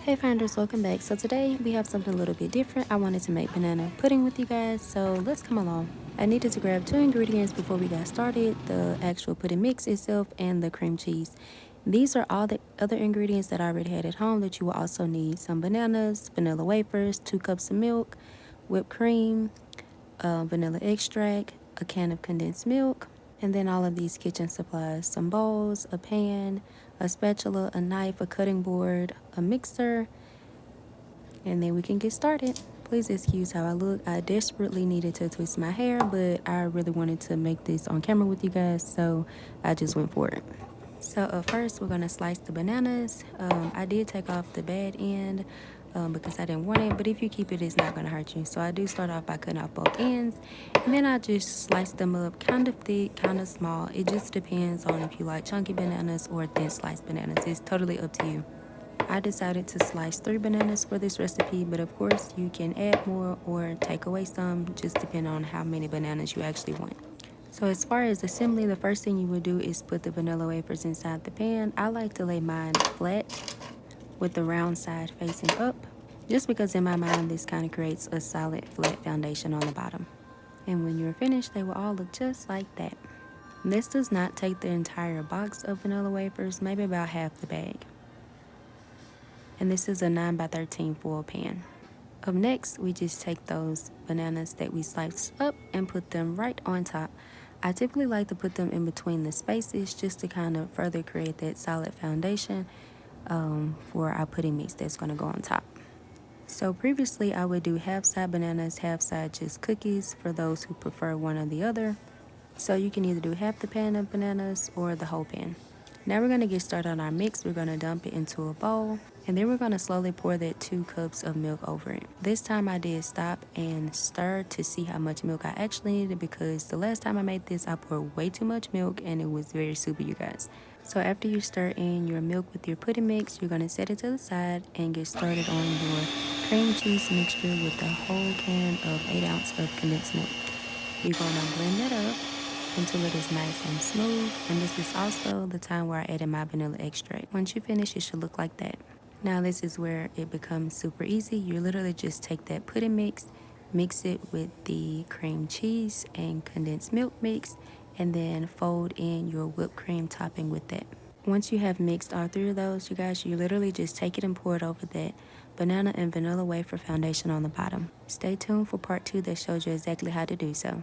Hey finders, welcome back. So today we have something a little bit different. I wanted to make banana pudding with you guys, so let's come along. I needed to grab 2 ingredients before we got started, the actual pudding mix itself and the cream cheese. These are all the other ingredients that I already had at home that you will also need: some bananas, vanilla wafers, 2 cups of milk, whipped cream, vanilla extract, a can of condensed milk, and then all of these kitchen supplies: some bowls, a pan, a spatula, a knife, a cutting board, a mixer, and then we can get started. Please excuse how I look. I desperately needed to twist my hair, but I really wanted to make this on camera with you guys, so I just went for it. So first we're gonna slice the bananas. I did take off the bad end because I didn't want it, but if you keep it, it's not gonna hurt you. So I do start off by cutting off both ends, and then I just slice them up kind of thick, kind of small. It just depends on if you like chunky bananas or thin sliced bananas. It's totally up to you. I decided to slice 3 bananas for this recipe, but of course you can add more or take away some, just depending on how many bananas you actually want. So as far as assembly, the first thing you would do is put the vanilla wafers inside the pan. I like to lay mine flat with the round side facing up, just because in my mind this kind of creates a solid flat foundation on the bottom. And when you're finished, they will all look just like that. This does not take the entire box of vanilla wafers, maybe about half the bag. And this is a 9 by 13 foil pan. Up next, we just take those bananas that we sliced up and put them right on top. I typically like to put them in between the spaces just to kind of further create that solid foundation for our pudding mix that's going to go on top. So previously I would do half side bananas, half side just cookies for those who prefer one or the other. So you can either do half the pan of bananas or the whole pan. Now we're going to get started on our mix. We're going to dump it into a bowl, and then we're going to slowly pour that 2 cups of milk over it. This time I did stop and stir to see how much milk I actually needed, because the last time I made this I poured way too much milk and it was very soupy, you guys. So after you stir in your milk with your pudding mix, you're going to set it to the side and get started on your cream cheese mixture with a whole can of 8 ounces of condensed milk. You're going to blend that up until it is nice and smooth, and this is also the time where I added my vanilla extract. Once you finish, it should look like that. Now this is where it becomes super easy. You literally just take that pudding mix it with the cream cheese and condensed milk mix, and then fold in your whipped cream topping with that. Once you have mixed all 3 of those, you guys, you literally just take it and pour it over that banana and vanilla wafer foundation on the bottom. Stay tuned for part 2 that shows you exactly how to do so.